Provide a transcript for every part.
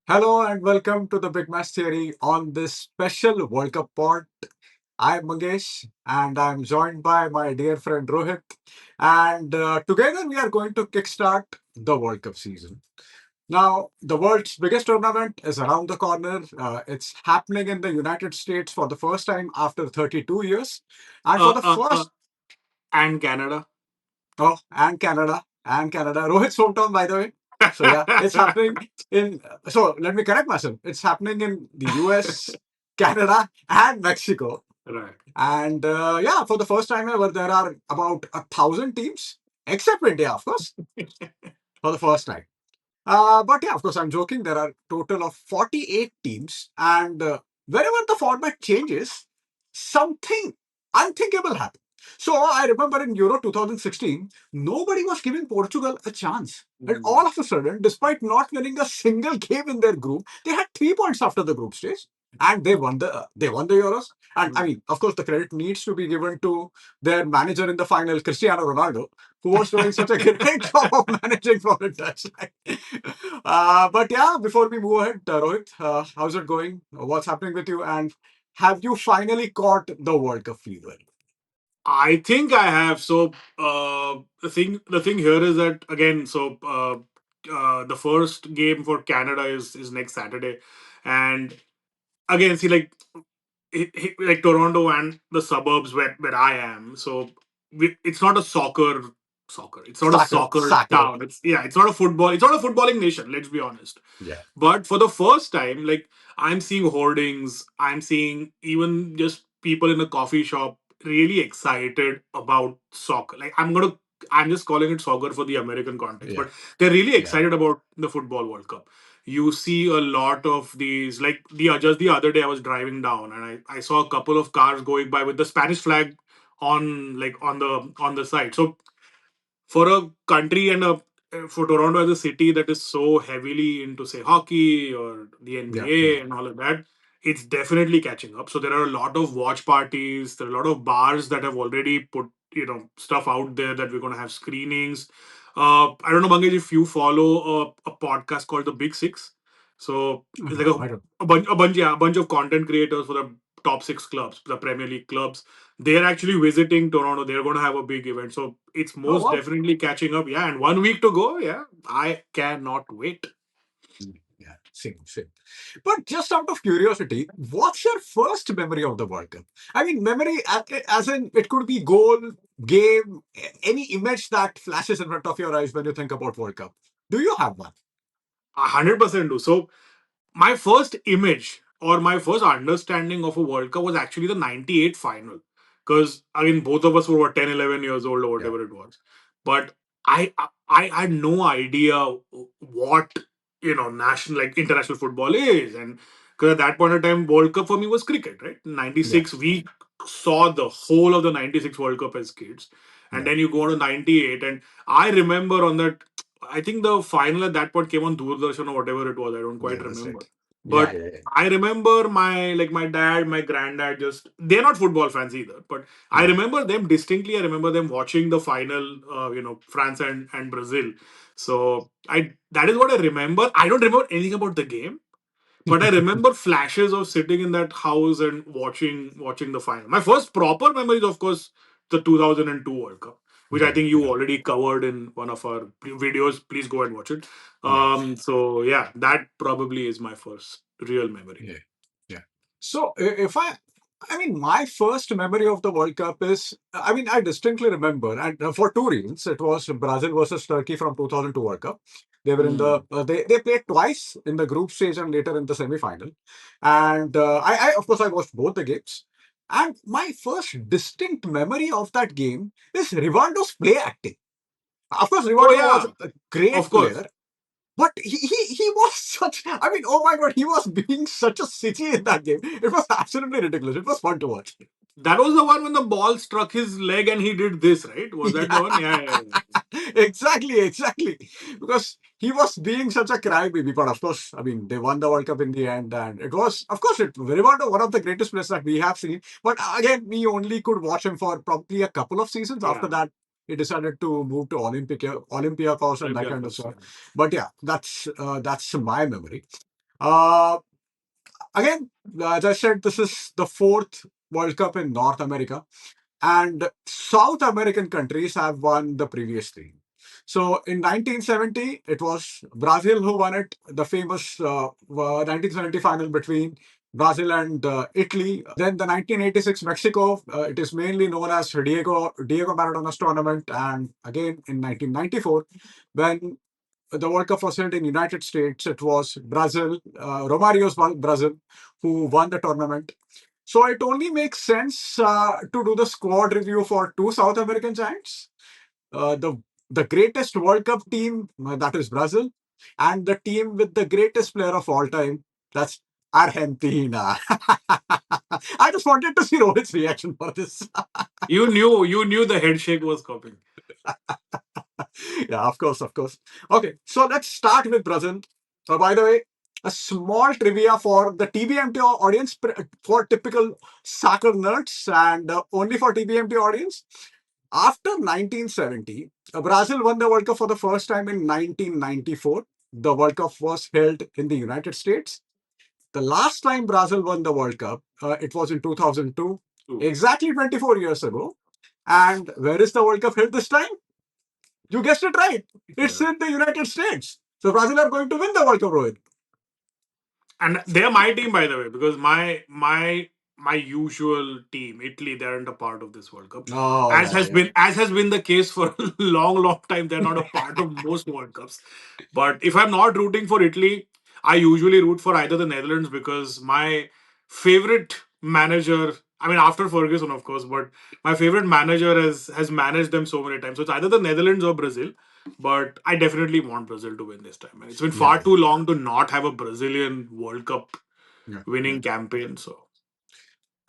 Hello and welcome to the Big Match Theory on this special World Cup pod. I'm Mangesh and I'm joined by my dear friend Rohit. And together we are going to kickstart the World Cup season. Now, the world's biggest tournament is around the corner. It's happening in the United States for the first time after 32 years. And for Uh, the uh, uh, first, and Canada. oh, and Canada, and Canada. Rohit's hometown, by the way. So yeah, it's happening in. So let me correct myself. It's happening in the US, Canada, and Mexico. Right. And yeah, for the first time ever, there are about 1,000 teams, except India, of course, for the first time. But yeah, of course, I'm joking. There are total of 48 teams, and wherever the format changes, something unthinkable happens. So I remember in Euro 2016, nobody was giving Portugal a chance. And all of a sudden, despite not winning a single game in their group, they had 3 points after the group stage, and they won the Euros. And I mean, of course, the credit needs to be given to their manager in the final, Cristiano Ronaldo, who was doing such a great job of managing from the touchline. But yeah, before we move ahead, Rohit, how's it going? What's happening with you? And have you finally caught the World Cup fever? I think I have. The thing here is that again. The first game for Canada is next Saturday, and again, see, like Toronto and the suburbs where I am. It's not a soccer. It's not a Soccer, soccer soccer. town. It's not a football. It's not a footballing nation. Let's be honest. Yeah, But for the first time, like I'm seeing hoardings, I'm seeing even just people in a coffee shop really excited about soccer. I'm just calling it soccer for the American context, yeah, but they're really yeah. excited about the football World Cup. You see a lot of these, like just the other day I was driving down and I saw a couple of cars going by with the Spanish flag on the side. So for a country and a for Toronto as a city that is so heavily into say hockey or the Yeah, NBA yeah, and all of that, it's definitely catching up. So there are a lot of watch parties. There are a lot of bars that have already put stuff out there that we're going to have screenings. I don't know, Mangesh, if you follow a podcast called The Big Six. So it's like No, I don't. a bunch of content creators for the top six clubs, the Premier League clubs. They're actually visiting Toronto. They're going to have a big event. So it's Oh, most wow. definitely catching up. Yeah. And 1 week to go. Yeah. I cannot wait. Yeah, same, same. But just out of curiosity, what's your first memory of the World Cup? I mean, memory as in it could be goal, game, any image that flashes in front of your eyes when you think about World Cup. Do you have one? 100% do. So my first image or my first understanding of a World Cup was actually the 98 final. Because, I mean, both of us were what, 10, 11 years old or Yeah, whatever it was. But I had no idea what, national, like international football is. And because at that point in time, World Cup for me was cricket, right? yeah, 96, we saw the whole of the 96 World Cup as kids. And yeah. then you go to 98. And I remember on that I think the final at that point came on Doordarshan or whatever it was. I don't Yeah, quite that's remember. right. Yeah, But yeah, yeah. I remember my dad, my granddad just they're not football fans either. But I Yeah. remember them distinctly. I remember them watching the final, France and Brazil. So I that is what I remember. I don't remember anything about the game, but I remember flashes of sitting in that house and watching the final. My first proper memory is, of course, the 2002 World Cup, which I Yeah, think you yeah, already covered in one of our videos. Please go and watch it. yeah, So yeah, that probably is my first real memory. yeah, yeah. So if I mean, my first memory of the World Cup is, I mean, I distinctly remember, and for two reasons. It was Brazil versus Turkey from 2002 World Cup. They were in the, Mm. they played twice in the group stage and later in the semi-final. And of course, I watched both the games. And my first distinct memory of that game is Rivaldo's play acting. Of course, Oh Rivaldo was yeah, a of great course. player, but he was such. I mean, oh my god, he was being such a city in that game. It was absolutely ridiculous. It was fun to watch. That was the one when the ball struck his leg and he did this, right? Was that the Yeah, one? Yeah, yeah, yeah. exactly, exactly. Because he was being such a crybaby. But of course, I mean, they won the World Cup in the end, and it was, of course, it Rivaldo, one of the greatest players that we have seen. But again, we only could watch him for probably a couple of seasons. After Yeah. that, he decided to move to Olympiacos and that kind of Olympiacos, stuff. yeah. But yeah, that's my memory. Uh, Again, as I said, this is the fourth World Cup in North America, and South American countries have won the previous three. So in 1970, it was Brazil who won it, the famous 1970 final between Brazil and Italy. Then the 1986 Mexico, it is mainly known as Diego Maradona's tournament, and again in 1994, when the World Cup was held in United States, it was Brazil, Romario's Brazil, who won the tournament. So it only makes sense to do the squad review for two South American giants. The greatest World Cup team, that is Brazil, and the team with the greatest player of all time, that's Argentina. I just wanted to see Rohit's reaction for this. You knew the head shake was coming. Yeah, of course, of course. Okay, so let's start with Brazil. By the way, a small trivia for the TBMT audience, for typical soccer nerds, and only for TBMT audience. After 1970, Brazil won the World Cup for the first time in 1994. The World Cup was held in the United States. The last time Brazil won the World Cup, it was in 2002, Ooh. exactly 24 years ago. And where is the World Cup held this time? You guessed it right. It's Yeah. in the United States. So Brazil are going to win the World Cup, Rohit. And they're my team, by the way, because my usual team, Italy, they aren't a part of this World Cup. Oh, As yeah, yeah, has yeah. been the case for a long, long time, they're not a part of most World Cups. But if I'm not rooting for Italy, I usually root for either the Netherlands because my favorite manager, I mean after Ferguson, of course, but my favorite manager has managed them so many times. So it's either the Netherlands or Brazil. But I definitely want Brazil to win this time. And it's been Yeah, far too long to not have a Brazilian World Cup yeah, yeah. winning campaign. So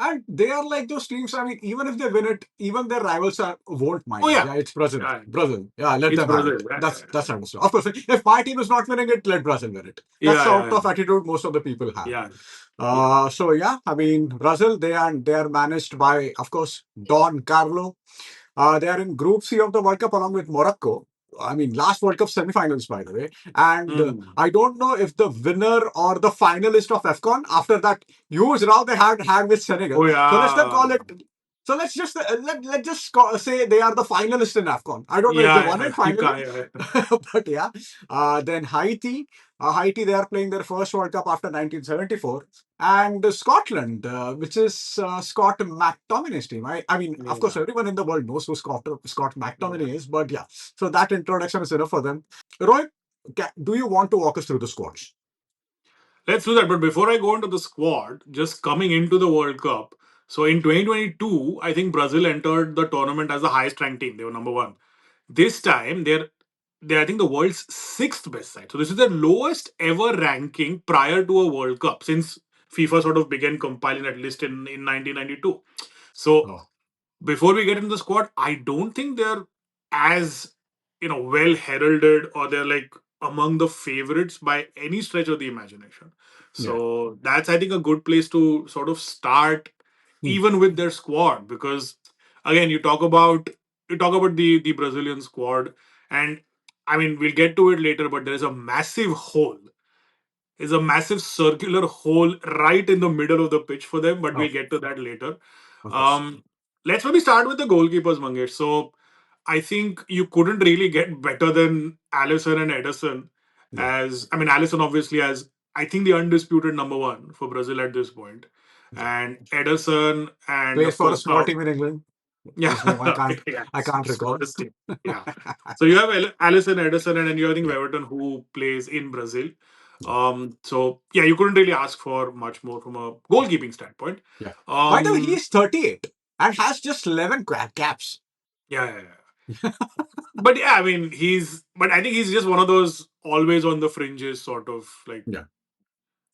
And they are like those teams. I mean, even if they win it, even their rivals won't oh mind. yeah. Yeah, it's Brazil. Yeah. Brazil. Yeah, let It's them have Brazil. it. Yeah, That's understood. Of course, if my team is not winning it, let Brazil win it. That's yeah, the sort yeah. of attitude most of the people have. Yeah. Yeah. So yeah, I mean, Brazil, they are managed by, of course, Don Carlo. They are in Group C of the World Cup along with Morocco. I mean, last World Cup semi-finals, by the way. And Mm. I don't know if the winner or the finalist of AFCON after that huge row they had with Senegal. Oh So let's then yeah. call it. So let's just let's just say they are the finalists in AFCON. I don't know if they Yeah, won yeah. it You finally, can't, yeah. but yeah. Then Haiti. Haiti, they are playing their first World Cup after 1974. And Scotland, which is Scott McTominay's team. I mean, of course, Yeah. everyone in the world knows who Scott Yeah. McTominay is, but yeah. So that introduction is enough for them. Rohit, do you want to walk us through the squads? Let's do that. But before I go into the squad, just coming into the World Cup. So in 2022, I think Brazil entered the tournament as the highest ranked team. They were number one. This time, they're I think the world's sixth best side. So this is the lowest ever ranking prior to a World Cup since FIFA sort of began compiling that list in 1992. So Oh, before we get into the squad, I don't think they're as well heralded or they're like among the favorites by any stretch of the imagination. yeah. So that's I think a good place to sort of start Hmm. even with their squad because again you talk about the Brazilian squad and I mean we'll get to it later but there is a massive hole is a massive circular hole right in the middle of the pitch for them, but Oh, we'll get to that later. of course. Um, let's maybe start with the goalkeepers, Mangesh. So I think you couldn't really get better than Allison and Edison. Yeah, As I mean, Allison obviously as I think the undisputed number one for Brazil at this point, yeah. and Edison and Plays of for a course small team in England. yeah, His name okay, yeah, I can't recall. smallest team, yeah. So you have Allison Edison and then you have, I think Weverton who plays in Brazil. Yeah, So yeah, you couldn't really ask for much more from a goalkeeping standpoint. yeah. By the way, he Um, is 38 and has just 11 caps. yeah, yeah, yeah. But yeah, I mean, but I think he's just one of those always on the fringes sort of like Yeah.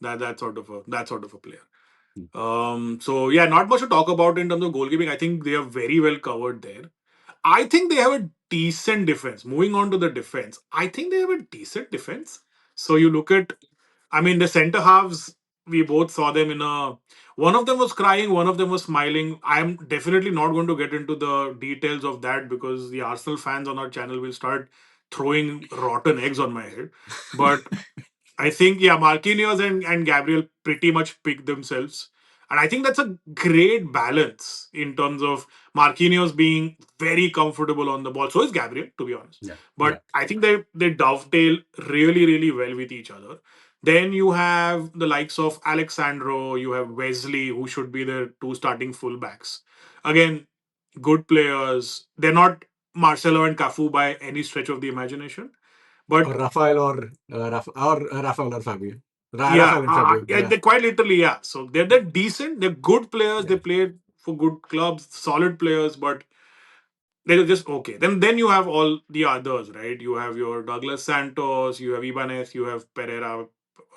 that sort of a player. So yeah, not much to talk about in terms of goalkeeping. I think they are very well covered there. I think they have a decent defense. Moving on to the defense, I think they have a decent defense. So you look at, I mean, the centre halves, we both saw them in a. One of them was crying, one of them was smiling. I am definitely not going to get into the details of that because the Arsenal fans on our channel will start throwing rotten eggs on my head. But I think, yeah, Marquinhos and Gabriel pretty much pick themselves. And I think that's a great balance in terms of Marquinhos being very comfortable on the ball. So is Gabriel, to be honest. Yeah, yeah. But I think they dovetail really, really well with each other. Then you have the likes of Alexandro, you have Wesley, who should be the two starting fullbacks. Again, good players. They're not Marcelo and Cafu by any stretch of the imagination. Or But Rafael or Rafael or Fabio. yeah, Rafael and Fabio. yeah, Yeah, they quite literally, yeah. So they're decent. They're good players. They yeah. played for good clubs, solid players, but they're just okay. Then you have all the others, right? You have your Douglas Santos, you have Ibanez, you have Pereira,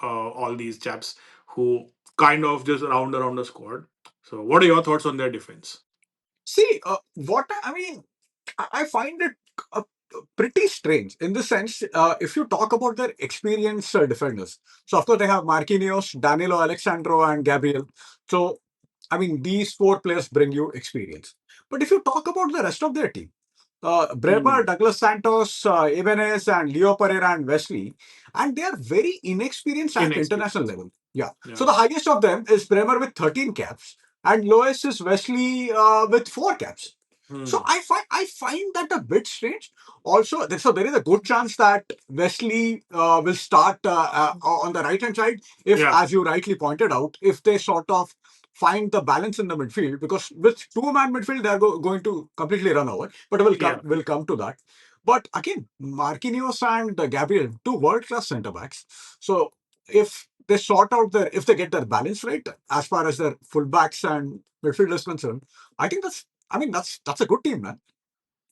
all these chaps who kind of just round around the squad. So, what are your thoughts on their defense? See, what I mean, I find it uh, pretty strange in the sense, if you talk about their experienced defenders. So, of course, they have Marquinhos, Danilo, Alexandro, and Gabriel. So, I mean, these four players bring you experience. But if you talk about the rest of their team, Bremer, Hmm. Douglas Santos, Ibanez, and Leo Pereira and Wesley, and they are very inexperienced at international Inexperienced. level. Yeah. So Yeah. the highest of them is Bremer with 13 caps, and lowest is Wesley with 4 caps. So Hmm. I find that a bit strange. Also, so there is a good chance that Wesley will start on the right hand side if, Yeah. as you rightly pointed out, if they sort of find the balance in the midfield, because with two-man midfield they are going to completely run over. But Yeah. we'll come to that. But again, Marquinhos and Gabriel, two world-class centre backs. So if they sort out their, if they get their balance right as far as their fullbacks and midfield is concerned, I think that's a good team, man.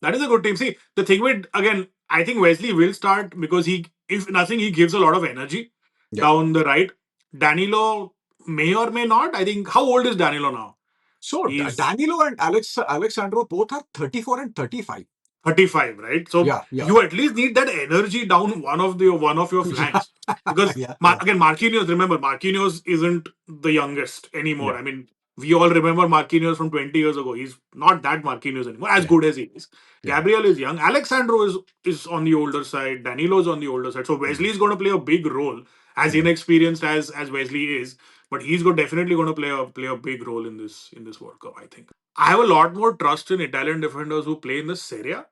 That is a good team. See, the thing with, again, I think Wesley will start because he, if nothing, he gives a lot of energy Yeah. down the right. Danilo may or may not. I think, how old is Danilo now? So He's Danilo and Alexandro both are 34 and 35. 35, right? So Yeah, yeah, you at least need that energy down one of your yeah, flanks. Because yeah, yeah, Again, Marquinhos, remember, Marquinhos isn't the youngest anymore. yeah, I mean, we all remember Marquinhos from 20 years ago. He's not that Marquinhos anymore, as yeah, good as he is. yeah. Gabriel is young. Alexandro is on the older side. Danilo's on the older side. So Mm, Wesley is going to play a big role, as mm. inexperienced as Wesley is. But definitely going to play a big role in this World Cup, I think. I have a lot more trust in Italian defenders who play in the Serie A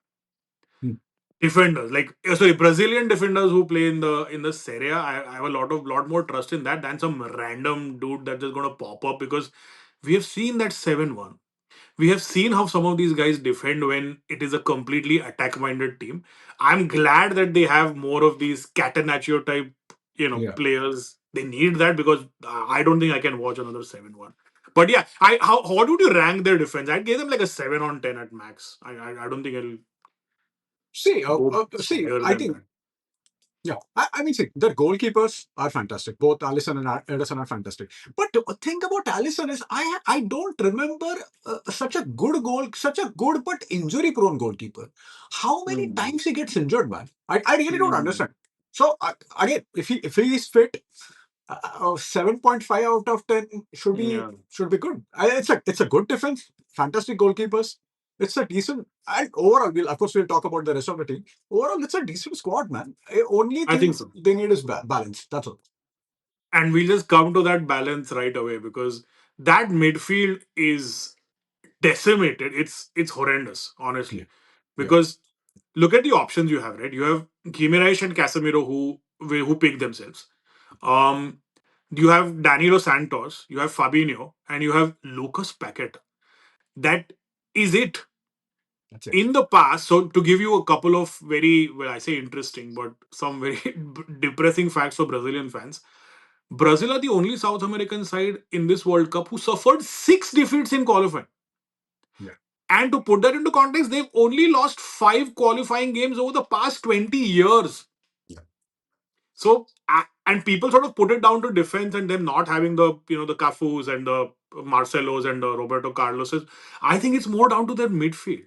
Mm. defenders, like sorry, Brazilian defenders who play in the Serie A. I have a lot more trust in that than some random dude that's just gonna pop up because we have seen that 7-1. We have seen how some of these guys defend when it is a completely attack minded team. I'm glad that they have more of these Catenaccio type, Yeah. players. They need that because I don't think I can watch another 7-1. But yeah, I how would you rank their defense? I'd give them like a 7 on 10 at max. I don't think I'll go much See, higher I than think, that. yeah, I mean, see, their goalkeepers are fantastic. Both Allison and Ederson are fantastic. But the thing about Allison is, I don't remember such a good but injury prone goalkeeper. How many Hmm. times he gets injured, man? I really don't Hmm. understand. So again, if he is fit, 7.5 out of 10 Yeah, should be good. It's a good defense, fantastic goalkeepers. It's a decent, and overall, of course we'll talk about the rest of the team. Overall, it's a decent squad, man. Only I think thing so. they need is balance. That's all. And we'll just come to that balance right away because that midfield is decimated. It's horrendous, Yeah, honestly. yeah, Because look at the options you have, right? You have Gimenez and Casemiro who pick themselves. Um, you have Danilo Santos, you have Fabinho, and you have Lucas Paqueta. That is it. that's it. In the past, so to give you a couple of very, well, I say interesting, but some very depressing facts for Brazilian fans. Brazil are the only South American side in this World Cup who suffered 6 defeats in qualifying. Yeah, And to put that into context, they've only lost 5 qualifying games over the past 20 years. yeah. So, and people sort of put it down to defense and them not having the Cafus and the Marcelos and the Roberto Carloses. I think it's more down to their midfield.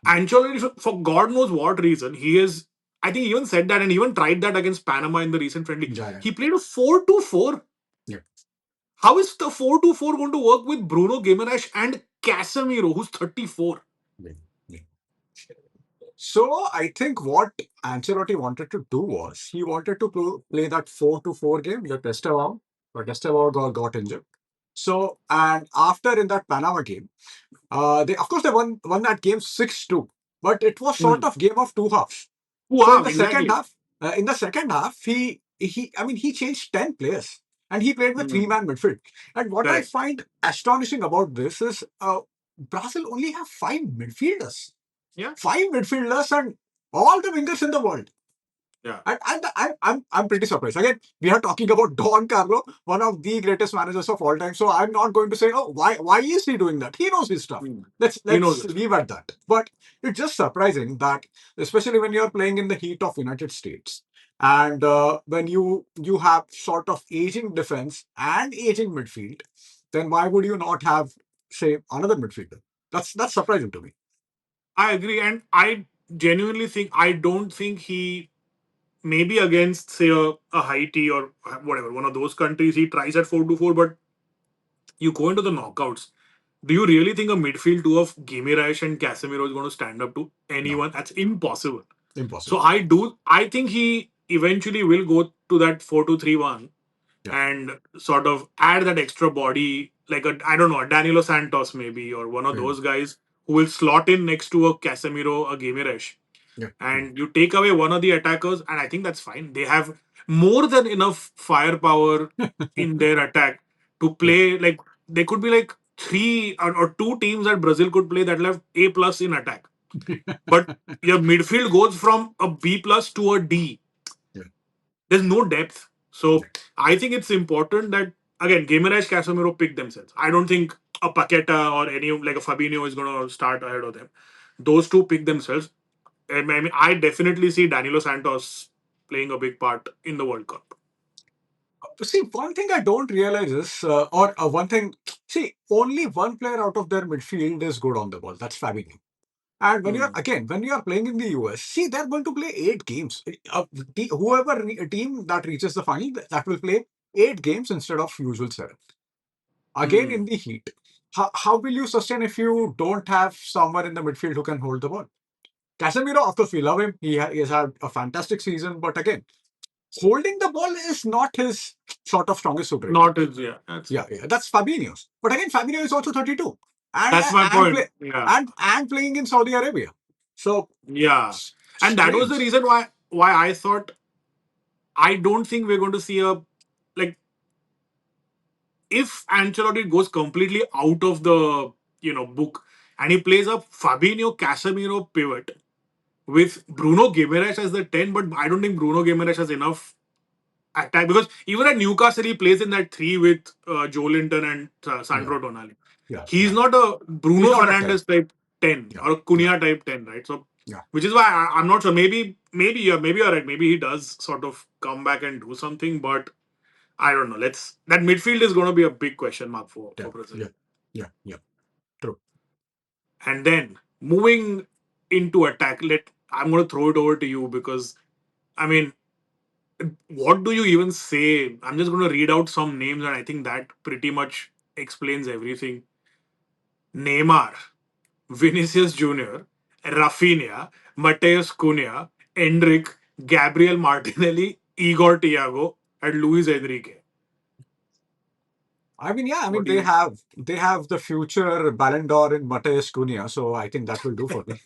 Mm. Ancelotti, for God knows what reason, he is. I think he even said that and even tried that against Panama in the recent friendly. Yeah, yeah, He played a 4-2-4. yeah, How is the 4-2-4 going to work with Bruno Guimaraes and Casemiro, who's 34? yeah, yeah. So I think what Ancelotti wanted to do was he wanted to play that 4-4 game, the Testament, but Testament got injured. So and after in that Panama game, they of course they won that game 6-2, but it was sort Hmm. of game of two halves. So Wow, exactly. in the second half, he I mean he changed 10 players and he played with Hmm. three-man midfield. And what I Correct. find astonishing about this is Brazil only have Yeah. five midfielders and all the wingers in the world. Yeah. I'm pretty surprised. Again, we are talking about Don Carlo, one of the greatest managers of all time. So I'm not going to say, oh, why is he doing that? He knows his stuff. Hmm. He knows Let's this. leave at that. But it's just surprising that, especially when you're playing in the heat of United States, and when you have sort of aging defense and aging midfield, then why would you not have, say, another midfielder? That's surprising to me. I agree, and I genuinely think I don't think he maybe against say a Haiti or whatever one of those countries he tries at 4-4, but you go into the knockouts. Do you really think a midfield two of Gimenez and Casemiro is going to stand up to No, anyone? That's impossible. So impossible. I think he eventually will go to that 4-2-3-1 Yeah, and sort of add that extra body, like a I don't know, a Danilo Santos maybe, or one of maybe. those guys who will slot in next to a Casemiro, a Gimenez, Yeah, yeah. and you take away one of the attackers, and I think that's fine. They have more than enough firepower in their attack to Yeah. play. Like they could be like three or two teams that Brazil could play that have A plus in attack, but your midfield goes from a B plus to a D. Yeah, There's no depth. yeah. So I think it's important that again, Gimenez, Casemiro pick themselves. I don't think a Paqueta or any like a Fabinho is going to start ahead of them. Those two pick themselves. I mean, I definitely see Danilo Santos playing a big part in the World Cup. See, one thing I don't realize is, or one thing, see, only one player out of their midfield is good on the ball. That's Fabinho. And Hmm. when you are playing in the US, see, they're going to play 8 games. Team that reaches the final, that will play 8 games instead of usual 7. Again, Hmm. in the heat. How will you sustain if you don't have someone in the midfield who can hold the ball? Casemiro, of course, we love him. He has had a fantastic season, but again, holding the ball is not his sort of strongest suit right now. Not his, yeah. Yeah, that's Fabinho's. But again, Fabinho is also 32 and That's my and point. play Yeah. and playing in Saudi Arabia. So Yeah. And that was the strange. reason why I thought I don't think we're going to see a like if Ancelotti goes completely out of the book and he plays a Fabinho Casemiro pivot with Bruno Guimaraes as the 10, but I don't think Bruno Guimaraes has enough attack because even at Newcastle he plays in that three with Joe Linton and Yeah, Sandro Tonali. yeah, He's yeah. not a He's Bruno not a 10. Fernandes type 10 Yeah, or a yeah, Cunha type 10, right? So yeah. which is why I'm not sure. Maybe you're right. Maybe he does sort of come back and do something, but I don't know. Let's that midfield is going to be a big question mark for Yeah, Brazil. yeah, yeah, yeah. True. And then moving into attack, I'm going to throw it over to you because I mean, what do you even say? I'm just going to read out some names, and I think that pretty much explains everything. Neymar, Vinicius Junior, Rafinha, Mateus Cunha, Endrick, Gabriel Martinelli, Igor Thiago, and Luis Enrique. I mean What do you? they have the future Ballon d'Or in Mateus Cunha, so I think that will do for me.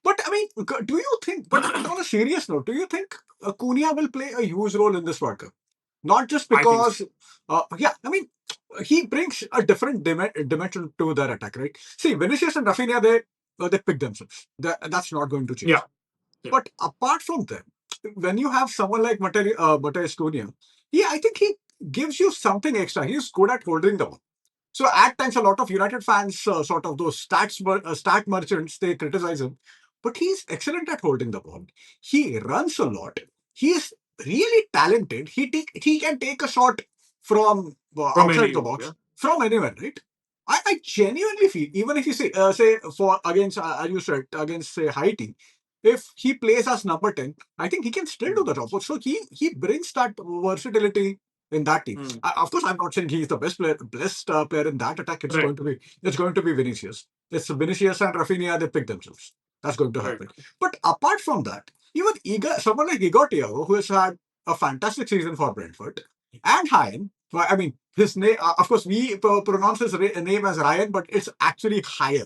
But I mean, do you think? But on a serious note, do you think Cunha will play a huge role in this World Cup? Not just I think so. because, yeah, I mean, he brings a different dimension to their attack, right? See, Vinicius and Rafinha, they pick themselves. That's not going to Yeah, change. yeah. But apart from them, when you have someone like Mateus Cunha, I think he gives you something extra. He's good at holding the ball. So at times, a lot of United fans, sort of those stat merchants, they criticize him, but he's excellent at holding the ball. He runs a lot. He's really talented. He can take a shot from From outside any the yeah. box from anywhere, right? I genuinely feel even if you say for against as you said against say Haiti, if he plays as number 10, I think he can still do Hmm. the job. So he brings that versatility in that team. Hmm. Of course, I'm not saying he's the best player in that attack. Right. It's going to be Vinicius. It's Vinicius and Rafinha. They pick themselves. That's going to Right. happen. But apart from that, even someone like Igor Thiago, who has had a fantastic season for Brentford, and Hyen, well, I mean, his name, of course, we pronounce his name as Ryan, but it's actually Hyen.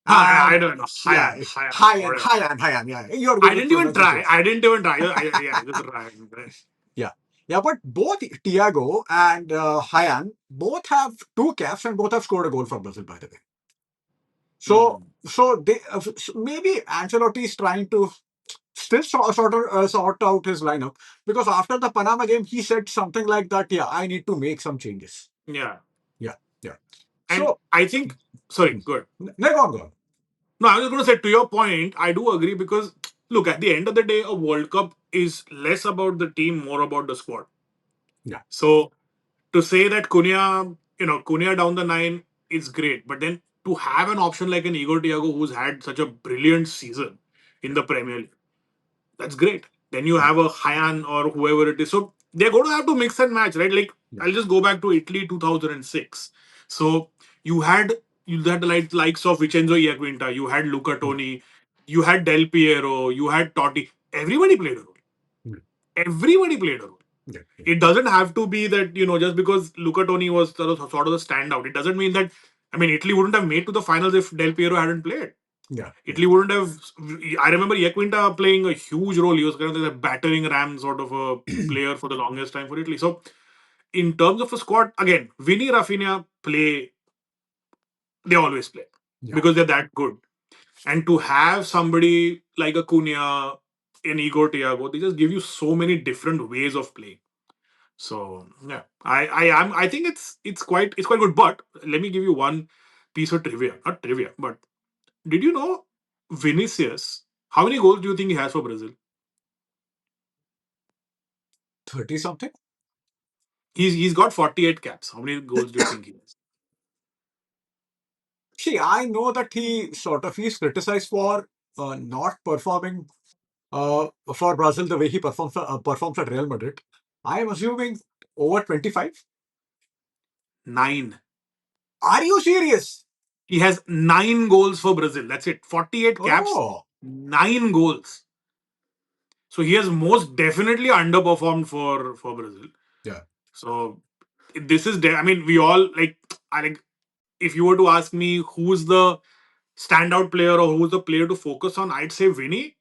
I And don't know. yeah, Whatever. Hyen, yeah. You're I good with didn't even try. pronunciations. I didn't even try. Yeah, just Ryan. Yeah. Yeah, but both Thiago and Hyan both have two caps and both have scored a goal for Brazil, by the way. So, Hmm. maybe Ancelotti is trying to still sort out his lineup because after the Panama game, he said something like that. Yeah, I need to make some changes. Yeah. Yeah, yeah. And So, I think, sorry, good. no, go on, go on. No, I was going to say to your point, I do agree because look, at the end of the day, a World Cup is less about the team, more about the squad. Yeah, So to say that Cunha down the nine is great, but then to have an option like an Igor Thiago who's had such a brilliant season in yeah, the Premier League, that's great. Then you yeah, have a Hyan or whoever it is. So they're going to have to mix and match, right? Like yeah, I'll just go back to Italy 2006. So you had you had the likes of Vincenzo Iaquinta, you had Luca yeah, Toni, you had Del Piero, you had Totti. Everybody played a role. Everybody played a role. yeah, yeah, It doesn't have to be that just because Luca Toni was sort of the standout. It doesn't mean that. I mean, Italy wouldn't have made to the finals if Del Piero hadn't played. yeah, yeah, Italy wouldn't have. I remember Iaquinta playing a huge role. He was kind of like a battering ram sort of a player for the longest time for Italy. So, in terms of a squad, again, Vinny, Rafinha play. They always play yeah, because they're that good. And to have somebody like a Cunha, an Igor Thiago, they just give you so many different ways of playing. So yeah, I think it's quite good. But let me give you one piece of trivia, not trivia, but did you know Vinicius? How many goals do you think he has for Brazil? 30 something. He's got 48 caps. How many goals do you think he has? See, I know that he's criticized for not performing for Brazil the way he performs at Real Madrid. I am assuming over 25. 9. Are you serious? He has 9 goals for Brazil. That's it. 48 caps, Oh, 9 goals. So he has most definitely underperformed for Brazil. yeah, So this is, I mean, we all like. I like. If you were to ask me who's the standout player or who's the player to focus on, I'd say Vinny.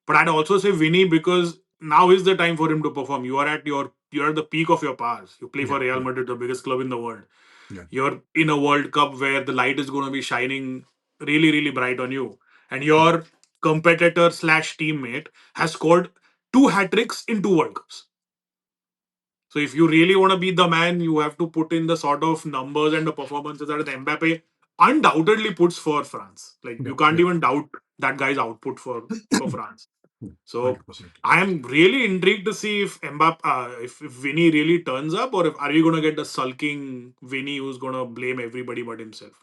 But I'd also say Vinny because now is the time for him to perform. You're at the peak of your powers. You play yeah, for Real yeah, Madrid, the biggest club in the world. yeah, You're in a World Cup where the light is going to be shining really, really bright on you, and yeah, your competitor slash teammate has scored 2 hat tricks in 2 World Cups. So if you really want to be the man, you have to put in the sort of numbers and the performances that Mbappe undoubtedly puts for France. Like yeah, you can't yeah. even doubt that guy's output for France. So 100%. I am really intrigued to see if if Vinny really turns up, or if are we going to get the sulking Vinny who's going to blame everybody but himself.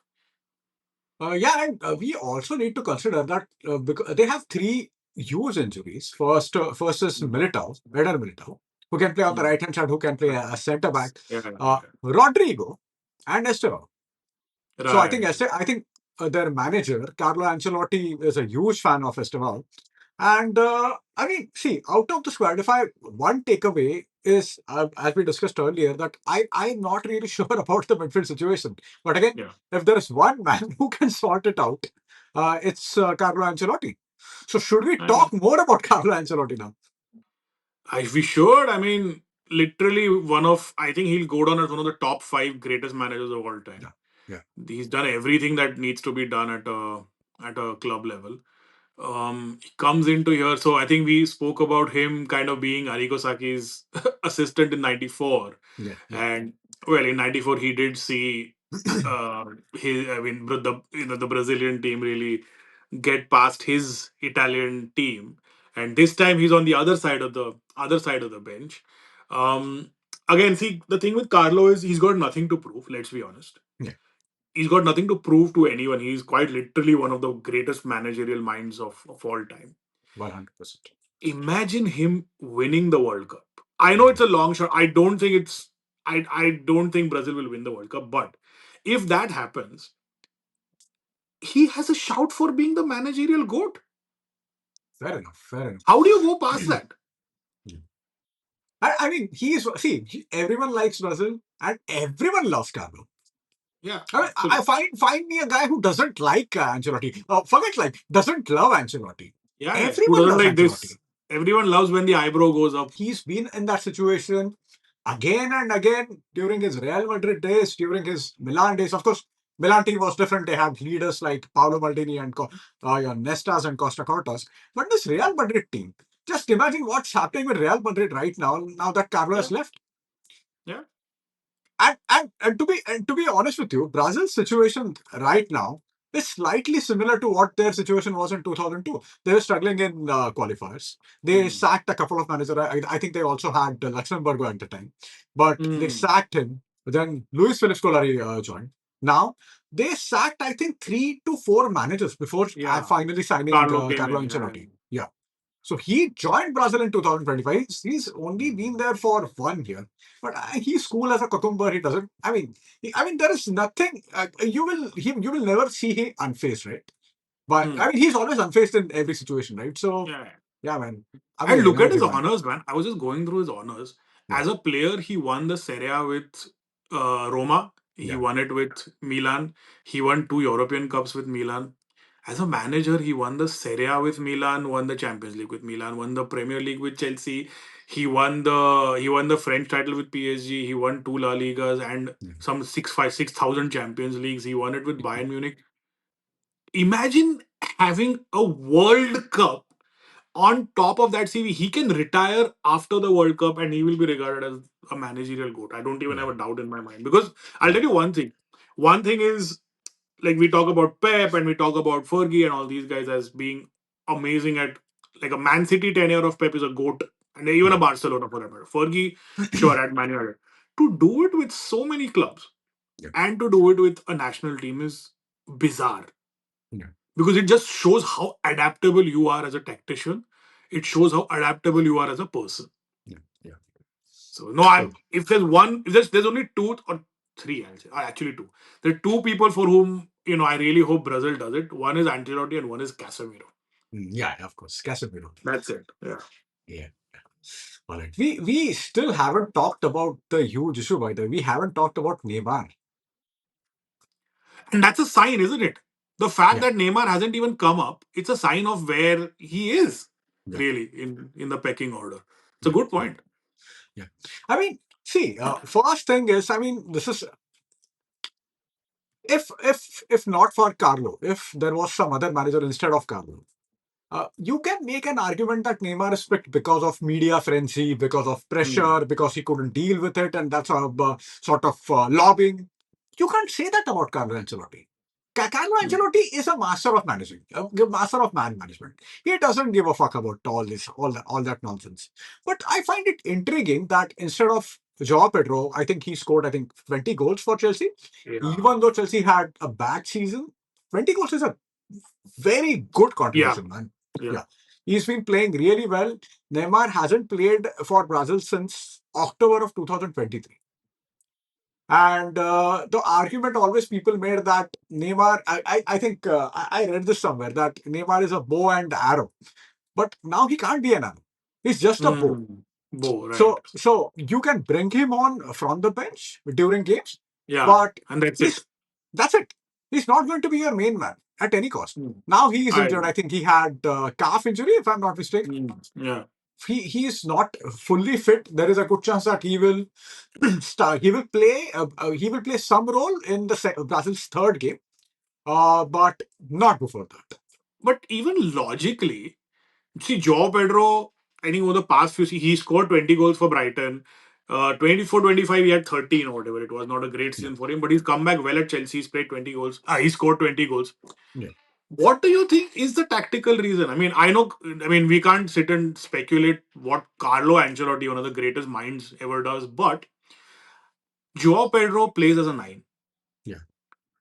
Yeah, and we also need to consider that because they have three huge injuries. First is Mm. Eder Militao, who can play on the Mm. right hand side, who can play a centre back, Yeah, yeah. Rodrigo, and Esteban. So Right. I think their manager Carlo Ancelotti is a huge fan of Esteban. And I mean, see, out of the squad, if I one takeaway is, as we discussed earlier, that I'm not really sure about the midfield situation. But again, Yeah. if there is one man who can sort it out, it's Carlo Ancelotti. So should we I, talk more about Carlo Ancelotti now? we should. I mean, literally one of. I think he'll go down as one of the top 5 greatest managers of all time. Yeah, yeah, He's done everything that needs to be done at a club level. He comes into here. So I think we spoke about him kind of being Arrigo Sacchi's assistant in '94, yeah, yeah, and well, in '94 he did see uh, his. I mean, the Brazilian team really get past his Italian team, and this time he's on the other side of the bench. Um, Again, see the thing with Carlo is he's got nothing to prove. Let's be honest, yeah, he's got nothing to prove to anyone. He's quite literally one of the greatest managerial minds of all time. 100%. Imagine him winning the World Cup. I know it's a long shot. I don't think Brazil will win the World Cup, but if that happens, he has a shout for being the managerial goat. Fair enough. Fair How do you go enough. past that? I mean, everyone likes Brazil and everyone loves Carlo. Yeah, I mean, I absolutely. find me a guy who doesn't like Ancelotti. Forget like doesn't love Ancelotti. Yeah, yeah. Who Everyone doesn't loves like this? Ancelotti. Everyone loves when the eyebrow goes up. He's been in that situation again and again during his Real Madrid days, during his Milan days. Of course, Milan team was different. They had leaders like Paolo Maldini and Nestas and Costa Cortas. But this Real Madrid team, just imagine what's happening with Real Madrid right now. Now that Carlo Yeah, has left. yeah. And to be honest with you, Brazil's situation right now is slightly similar to what their situation was in 2002. They were struggling in qualifiers. They Mm. sacked a couple of managers. I think they also had Luxembourg at the time, but they Mm. sacked him. Then Luis Felipe Scolari joined. Now they sacked, I think, 3 to 4 managers before Yeah. finally signing Carlo came Carlo in. Yeah. Ancelotti. Yeah. So he joined Brazil in 2025. He's only been there for 1 year, but he's cool as a cucumber. He doesn't. I mean, there is nothing. You will never see him unfazed, right? But I Mm. mean, he's always unfazed in every situation, right? So Yeah. yeah, man, And amazing, look at his amazing man. honors, man. I was just going through his honors. Yeah, As a player, he won the Serie A with Roma. He yeah, won it with Milan. He won 2 European Cups with Milan. As a manager, he won the Serie A with Milan, won the Champions League with Milan, won the Premier League with Chelsea. He won the French title with PSG. He won 2 La Ligas and yeah, some 6,000 Champions Leagues. He won it with Bayern Munich. Imagine having a World Cup on top of that CV. He can retire after the World Cup and he will be regarded as a managerial goat. I don't even yeah, have a doubt in my mind. Because I'll yeah, tell you one thing. One thing is, like, we talk about Pep and we talk about Fergie and all these guys as being amazing at, like, a Man City tenure of Pep is a goat, and even a yeah, Barcelona for that matter. Fergie, sure, at Man United. To do it with so many clubs yeah, and to do it with a national team is bizarre, yeah, because it just shows how adaptable you are as a tactician. It shows how adaptable you are as a person. yeah, yeah. So no, True. if there's one, if there's only two or three, I'll say, actually two. There are two people for whom I really hope Brazil does it. One is Ancelotti and one is Casemiro. Yeah, of course, Casemiro. That's it. Yeah, Yeah. All right. We still haven't talked about the huge issue, by the way. We haven't talked about Neymar. and that's a sign, isn't it? The fact Yeah, that Neymar hasn't even come up, it's a sign of where he is yeah, really in the pecking order. It's a yeah, good yeah, point. yeah. I mean, see, first thing is, I mean, this is if not for Carlo, if there was some other manager instead of Carlo, you can make an argument that Neymar is picked because of media frenzy, because of Hmm. pressure, because he couldn't deal with it, and that's a sort of lobbying. You can't say that about Carlo Ancelotti. Carlo Hmm. Ancelotti is a master of managing, a master of man management. He doesn't give a fuck about all that nonsense. But I find it intriguing that instead of Joao Pedro, I think he scored 20 goals for Chelsea. Yeah. Even though Chelsea had a bad season, 20 goals is a very good Yeah. contribution, man. Yeah. Yeah. He's been playing really well. Neymar hasn't played for Brazil since October of 2023. And the argument always people made that Neymar, I think I read this somewhere that Neymar is a bow and arrow, but now he can't be an arrow. He's just a bow. Hmm. Bo, right. So you can bring him on from the bench during games, Yeah. but And that's it. he's that's it. He's not going to be your main man at any cost. Hmm. Now he is I injured. I think he had calf injury, if I'm not mistaken. Yeah. He is not fully fit. There is a good chance that he will start. He will play some role in the Brazil's third game, but not before that. But even logically, see, Joao Pedro, I think over the past few seasons, he scored 20 goals for Brighton. 24-25, he had 13 or whatever. It was not a great Yeah, season for him, but he's come back well at Chelsea. He's played 20 goals. He scored 20 goals. yeah, What do you think is the tactical reason? I mean, I know, I mean, we can't sit and speculate what Carlo Ancelotti, one of the greatest minds ever does, but Joao Pedro plays as a nine. yeah.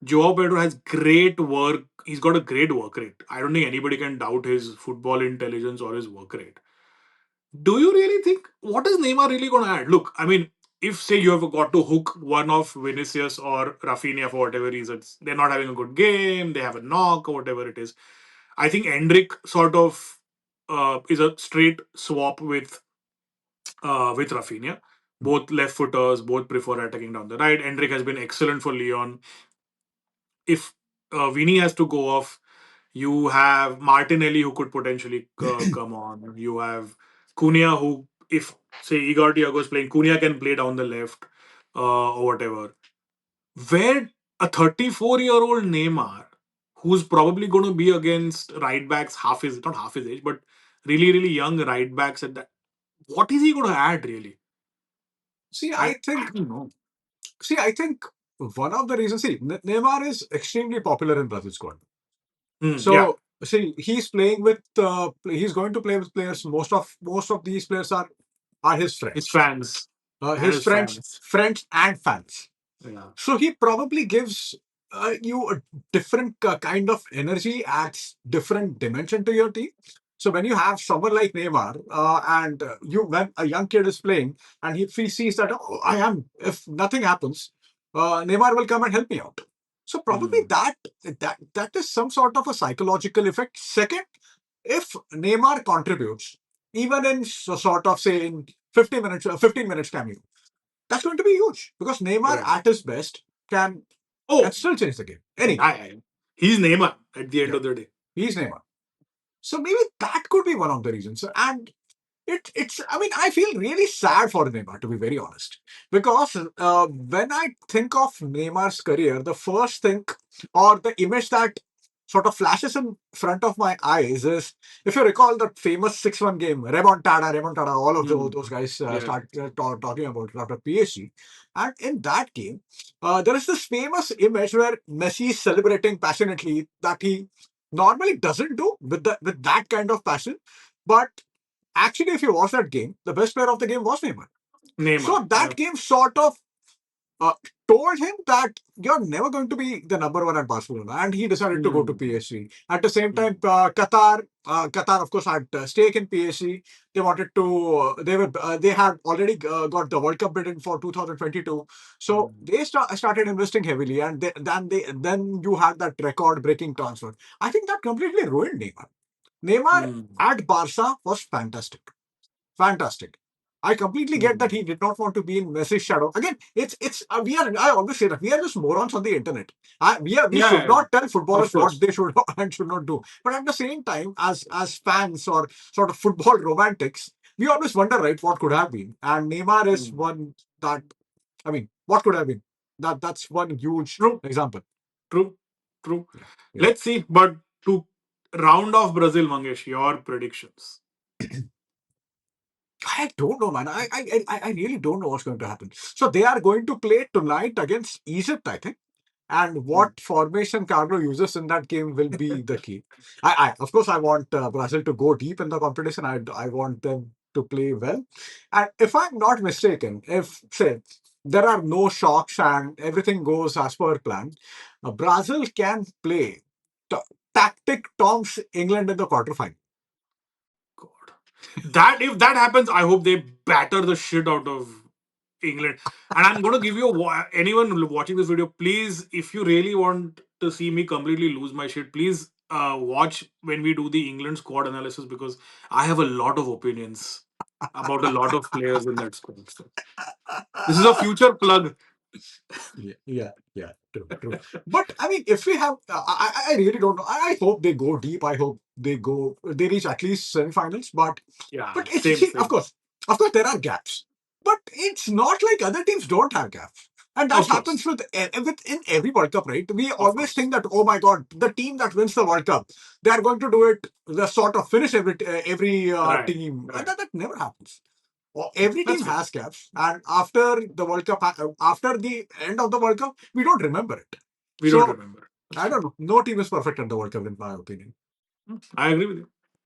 Joao Pedro has great work. He's got a great work rate. I don't think anybody can doubt his football intelligence or his work rate. Do you really think what is Neymar really going to add? Look, I mean, if say you have got to hook one of Vinicius or Rafinha for whatever reasons, they're not having a good game, they have a knock or whatever it is. I think Endrick sort of is a straight swap with Rafinha. Both left footers, both prefer attacking down the right. Endrick has been excellent for Leon. If Vini has to go off, you have Martinelli who could potentially come on. You have Cunha who, if say Igor Thiago is playing, Cunha can play down the left or whatever. Where a 34-year-old Neymar, who's probably going to be against right backs not half his age, but really, really young right backs at that. What is he going to add really? See, I don't know. I think one of the reasons, Neymar is extremely popular in Brazil squad. Yeah, So, see, he's going to play with players. Most of these players are his his friends, fans and his his friends, fans. friends and fans. Yeah. So he probably gives you a different kind of energy, adds different dimension to your team. So when you have someone like Neymar, and when a young kid is playing, and if he sees that, oh, if nothing happens, Neymar will come and help me out. So probably Mm. that is some sort of a psychological effect. Second, if Neymar contributes, even in sort of say in 50 minutes, 15 minutes cameo, that's going to be huge because Neymar Right. at his best can Oh, still change the game. Any game. yeah. He's Neymar at the end Yeah. of the day. He's Neymar. So maybe that could be one of the reasons. And I mean, I feel really sad for Neymar, to be very honest. Because when I think of Neymar's career, the first thing or the image that sort of flashes in front of my eyes is, if you recall that famous 6-1 game, Remontada, all of Mm. those guys Yeah. start talking about it after PSG. And in that game, there is this famous image where Messi is celebrating passionately that he normally doesn't do with that kind of passion. But actually, if you watch that game, the best player of the game was Neymar. Neymar. So Yeah. that game sort of uh, told him that you're never going to be the number one at Barcelona, and he decided to go to Mm. PSG. At the same time, Mm. Qatar, of course, had stake in PSG. They wanted to, they had already got the World Cup bid in for 2022, so Mm. they started investing heavily, and then you had that record-breaking transfer. I think that completely ruined Neymar. Neymar Mm. at Barca was fantastic. Fantastic. I completely get that Mm. he did not want to be in Messi's shadow. Again, it's we are. I always say that we are just morons on the internet. We should Yeah, not tell of footballers what course. they should and should not do. But at the same time, as fans or sort of football romantics, we always wonder, right, what could have been. And Neymar is Mm. one that, I mean, what could have been. That's one huge True, example. true, true. Yeah, yeah. Let's see. But to round off Brazil, Mangesh, your predictions. I don't know, man. I really don't know what's going to happen. So they are going to play tonight against Egypt, I think. And Mm. what formation Carlo uses in that game will be the key. Of course, I want Brazil to go deep in the competition. I want them to play well. And if I'm not mistaken, if say there are no shocks and everything goes as per plan, Brazil can play t- tactic Tom's England in the quarterfinal. God. That if that happens, I hope they batter the shit out of England. And I'm going to give you anyone watching this video, please, if you really want to see me completely lose my shit, please watch when we do the England squad analysis because I have a lot of opinions about a lot of players in that squad. So this is a future plug. Yeah, true. But I mean, if we have, I really don't know. I hope they go deep. I hope they reach at least semifinals. But Yeah, it's same, see, same. of course, there are gaps. But it's not like other teams don't have gaps, and that Of happens course, with in every World Cup, right? We of always course. think that, oh my God, the team that wins the World Cup, they are going to do it. The sort of finish every Right, team, and right. that never happens. Every That's team fair. has gaps, and after the World Cup, after the end of the World Cup, we don't remember it. We don't So remember. That's I fair. don't know. No team is perfect at the World Cup, in my opinion. I agree with you.